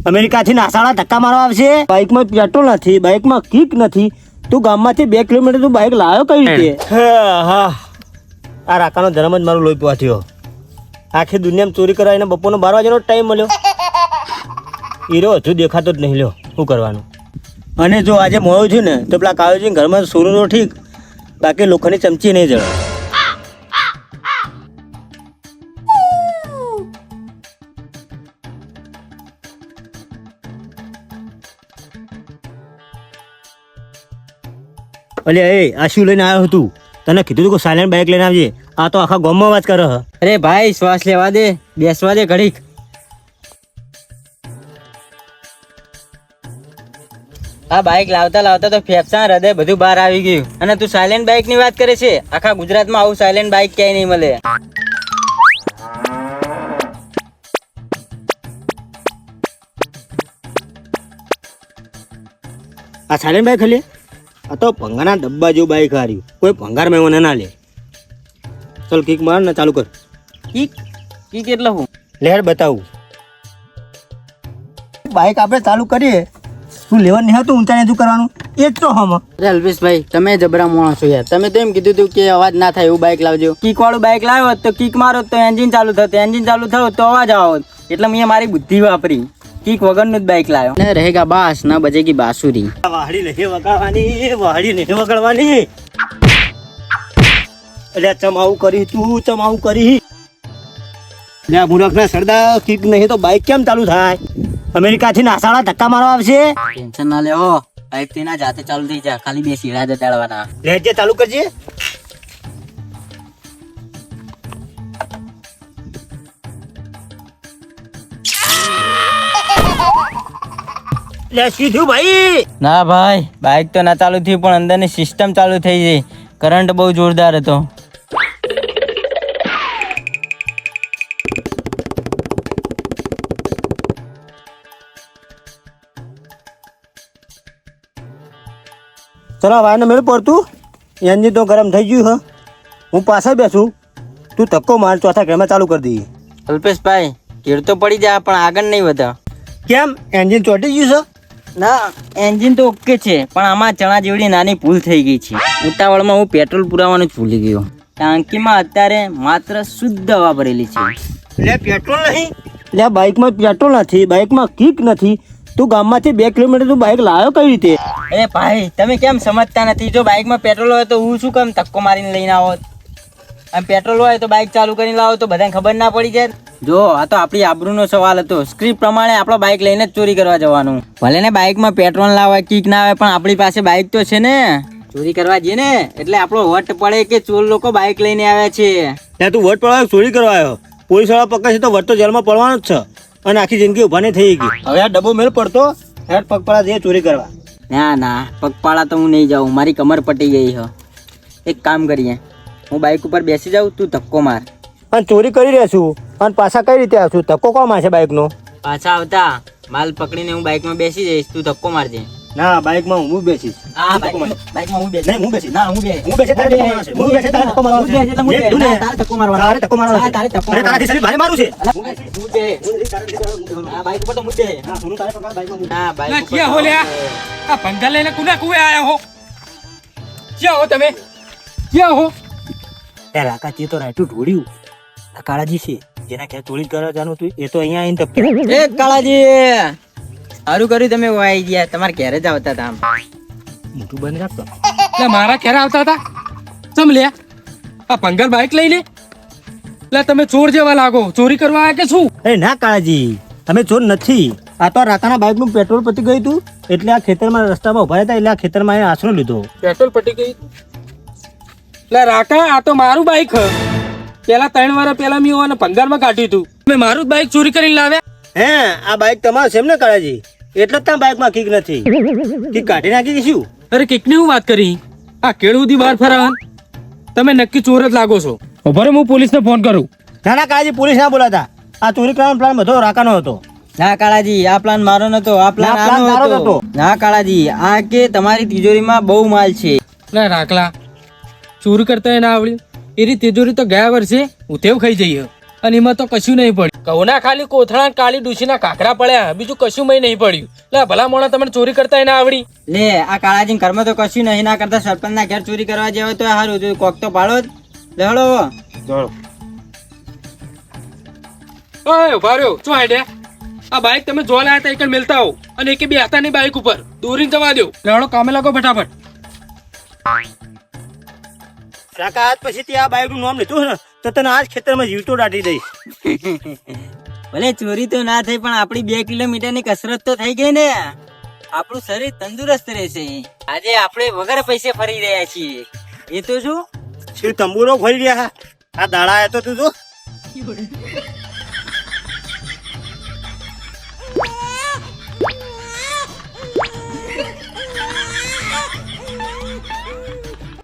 અમેરિકાથી નાસાડા ધક્કા મારવા આવશે. બાઇકમાં પેટ્રોલ નથી, બાઇકમાં કિક નથી. તું ગામમાંથી 2 કિલોમીટર તું બાઇક લાવ્યો કઈ રીતે? હા, આ રાકાનો જન્મ જ મારું લોહી પીવા થયો. આખી દુનિયામાં ચોરી કરાવીને બપોરનો 12 વાગ્યાનો ટાઈમ મળ્યો. હીરો હજુ દેખાતો જ નહીં. લ્યો શું કરવાનું? અને જો આજે મોડું છે ને તો પેલા કાળુજી ઘરમાં સોનું તો ઠીક, બાકી લોખંડની ચમચી નહીં જળે. અલ્યા એ આ શું લઈને આવ્યો તું? તને કીધું તું કે સાયલેન્ટ બાઇક લઈને આવજે. આ તો આખા ગામમાં અવાજ કરે. અરે ભાઈ શ્વાસ લેવા દે, બેસવા દે ઘડીક. આ બાઇક લાવતા લાવતા તો ફેફસા હૃદય બધું બહાર આવી ગયું. અને તું સાયલેન્ટ બાઇક ની વાત કરે છે? આખા ગુજરાતમાં આવું સાયલેન્ટ બાઇક ક્યાંય નહીં મળે. આ સાયલેન્ટ બાઇક લે? આ તો ભંગારના ડબ્બા જેવું બાઇક હાર્યું. કોઈ ભંગાર મેં ના લે. ચલ કિક માર ને ચાલુ કર. કીક કીક એટલે હું? લેડ બતાવું. બાઇક આપણે ચાલુ કરીએ, તું લેવા નહીં હતું ઊંચા નીચું કરવાનું એ જ તો હમ. અરે અલ્પેશભાઈ તમે જબરા માણસ છો યાર. તમે તો એમ કીધું હતું કે અવાજ ના થાય એવું બાઇક લાવજો. કિક વાળું બાઇક લાવ્યો હોત તો કિક મારો તો એન્જિન ચાલુ થતું, એન્જિન ચાલુ થયું તો અવાજ આવો. એટલે મેં મારી બુદ્ધિ વાપરી, કિક વગરનું જ બાઇક લાવ્યો. ને રહેગા બાસ ના બજેગી બાંસુરી. વાહડી નહીં વગાડવાની, વાહડી નહીં વગાડવાની. એટલે ચમાવું કરી તું, ચમાવું કરી. લે મૂર્ખના સરદા, કિક નહીં તો બાઇક કેમ ચાલુ થાય? અમેરિકાથી નાસાડા ધક્કા મારવા આવશે. ટેન્શન ના લેવો, બાઇક તેના જાતે ચાલુ થઈ જાય. ખાલી 2 સીડા જતાડવાના. લેજે ચાલુ કરજે. લે સીધું ભાઈ. ના ભાઈ બાઇક તો ના ચાલુ થયું પણ અંદરની સિસ્ટમ ચાલુ થઈ ગઈ. કરંટ બહુ જોરદાર હતો. ચલો ભાઈને મેળ પડતું. એન્જિન તો ગરમ થઈ ગયું હ. હું પાછળ બેસું, તું ધક્કો માર, ચોથા ઘરમાં ચાલુ કરી દઈએ. અલ્પેશભાઈ ગીર તો પડી જાય પણ આગળ નહીં વધા. કેમ એન્જિન ચોટી ગયું છે? ના એન્જિન તો ઓકે છે પણ આમાં ચણા જેવડી નાની ભૂલ થઈ ગઈ છે. ઉતાવળમાં હું પેટ્રોલ પુરાવાનું જ ભૂલી ગયો. ટાંકીમાં અત્યારે માત્ર શુદ્ધ હવા ભરેલી છે. લે પેટ્રોલ નહીં? લે બાઇકમાં પેટ્રોલ નથી, બાઇકમાં કિક નથી. તું ગામમાંથી 2 કિલોમીટર તું બાઇક લાવ્યો કઈ રીતે? એ ભાઈ તમે કેમ સમજતા નથી? જો બાઇકમાં પેટ્રોલ હોય તો હું શું કામ ધક્કો મારીને લઈને આવો? અને પેટ્રોલ હોય તો બાઇક ચાલુ કરીને લાવો તો બધાને ખબર ના પડી જાય. જો આ તો આપણી આબરૂનો સવાલ હતો. સ્ક્રિપ્ટ પ્રમાણે આપણો બાઇક લઈને જ ચોરી કરવા જવાનું. ભલે ને બાઇકમાં પેટ્રોલ ના હોય, કિક ના હોય, પણ આપણી પાસે બાઇક તો છે ને. ચોરી કરવા જઈએ ને એટલે આપણો વટ પડે કે ચોર લોકો બાઇક લઈને આવ્યા છે. ત્યાં તું વટ પડવા ચોરી કરવા આવ્યો? પોલીસ વાળા પકડશે તો વટ તો જેલમાં પડવાનો જ છે. અને આખી જિંદગી ઉભા નહીં થઈ ગઈ. હવે આ ડબ્બો મેળ પડતો હેડ પગપાળા જઈએ ચોરી કરવા. ના ના પગપાળા તો હું નહીં જાઉં. મારી કમર પટી ગઈ હ. એક કામ કરીએ, હું બાઇક ઉપર બેસી જાઉં, તું ધક્કો માર. અને ચોરી કરી રહેશું અને પાછા કઈ રીતે આવશું? ધક્કો કોણ મારશે બાઇકનો? પાછા આવતા માલ પકડીને હું બાઇકમાં બેસી જઈશ, તું ધક્કો મારજે. ના બાઇકમાં હું બેસીશ. હા બાઇકમાં હું બેસીશ. નહીં હું બેસીશ. ના હું બેસીશ. તારે ધક્કો મારવાનો છે. હું બેસે તારે ધક્કો મારવાનો છે. તારે ધક્કો મારવાનો. તારે ધક્કો મારવાનો છે. તારે ધક્કો અરે તારાથી શરીર ભારે મારું છે. આ બાઇક ઉપર તો મુદ્દે. હા, સોનું તારે પકડ બાઇકમાં. ના બાઇક ઉપર ક્યાં હો લ્યા? આ ભંગાર લઈને કુના કુવે આયા હો? ક્યાં હો તમે? ક્યાં હો? એ રાકાજી તો રાયટું ઢોળ્યું. આ કાળાજી છે જેના ઘેર ચોરી કરવા જવાનું હતું એ તો અહીંયા આવીને તપકે. એ કાળાજી સારું કર્યું તમે વાઈ ગયા. તમારે ઘેરે જ આવતા હતા. મોટું બંધ રાખતો. એટલે મારા ઘરે આવતા હતા? ચમ લ્યા આ ભંગાર બાઇક લઈ લે? એટલે તમે ચોર જેવા લાગો. ચોરી કરવા આવ્યા કે શું? અરે ના કાળાજી, અમે ચોર નથી. આ તો રાકાના બાઇકનું પેટ્રોલ પતી ગયું હતું એટલે આ ખેતરમાં રસ્તામાં ઉભા હતા એટલે આ ખેતરમાં એને આશરો લીધો. પેટ્રોલ પટી ગઈ? એટલે રાકા આ તો મારું બાઇક હ. પેલા 3 વાર પેલા મેં અને ભંગારમાં કાઢ્યું હતું. મેં મારું જ બાઇક ચોરી કરીને લાવ્યા. હે આ બાઇક તમારું છે એમ ને કાળાજી? એટલે જ ત્યાં બાઇકમાં કિક નથી. કિક કાઢી નાખી શું? અરે કિકની હું વાત કરી? આ કેળ સુધી બહાર ફરાવન તમે નક્કી ચોર જ લાગો છો. ઉભા રહો, હું પોલીસને ફોન કરું. ના ના કાળાજી, પોલીસ ના બોલાતા. આ ચોરી કરવાનો પ્લાન બધો રાકાનો હતો. ના કાળાજી આ પ્લાન મારો નતો. આ પ્લાન ના, પ્લાન તારો આનો જ હતો. હતો. ના કાળાજી આ કે તમારી તિજોરીમાં બહુ માલ છે. લે રાખલા ચોરી કરતા ના આવડ્યું? એની તિજોરી તો ગયા વર્ષે ઉતેવ ખાઈ જઈએ. અને એમાં તો કશું નહીં પડ્યું. ઘઉંના ખાલી કોથળા ને કાળી ડૂસીના કાકરા પડ્યા, બીજું કશું મય નહીં પડ્યું. લે ભલા મોણા તમને ચોરી કરતા ના આવડી? લે આ કાળાજી ઘરમાં તો કશું નહીં ના કરતા સરપંચ ના ઘેર ચોરી કરવા જેવો તો સારું હતું. કોક તો પાડો જ. લે હળો જોડો. ઓય ઉભા રહ્યો, શું આઈડિયા? આ બાઈક તમે જોવા લાયા હતા એક મેલતા હો, અને એકે બે હતા નહીં બાઈક ઉપર, દોરીને જવા દો. લેવડો કામે લાગો ફટાફટ. કાકા આજ પછી તે આ બાઈક નું નામ લીધું ને તો તને આજ ખેતરમાં જીવતો દાટી દઈશ. ભલે ચોરી તો ના થઈ પણ આપણી 2 કિલોમીટરની કસરત તો થઈ ગઈ ને. આપણું શરીર તંદુરસ્ત રહેશે. આજે આપણે વગર પૈસે ફરી રહ્યા છીએ. એ તો શું તંબુરો ખોલી રહ્યા આ દાડા તો તું જો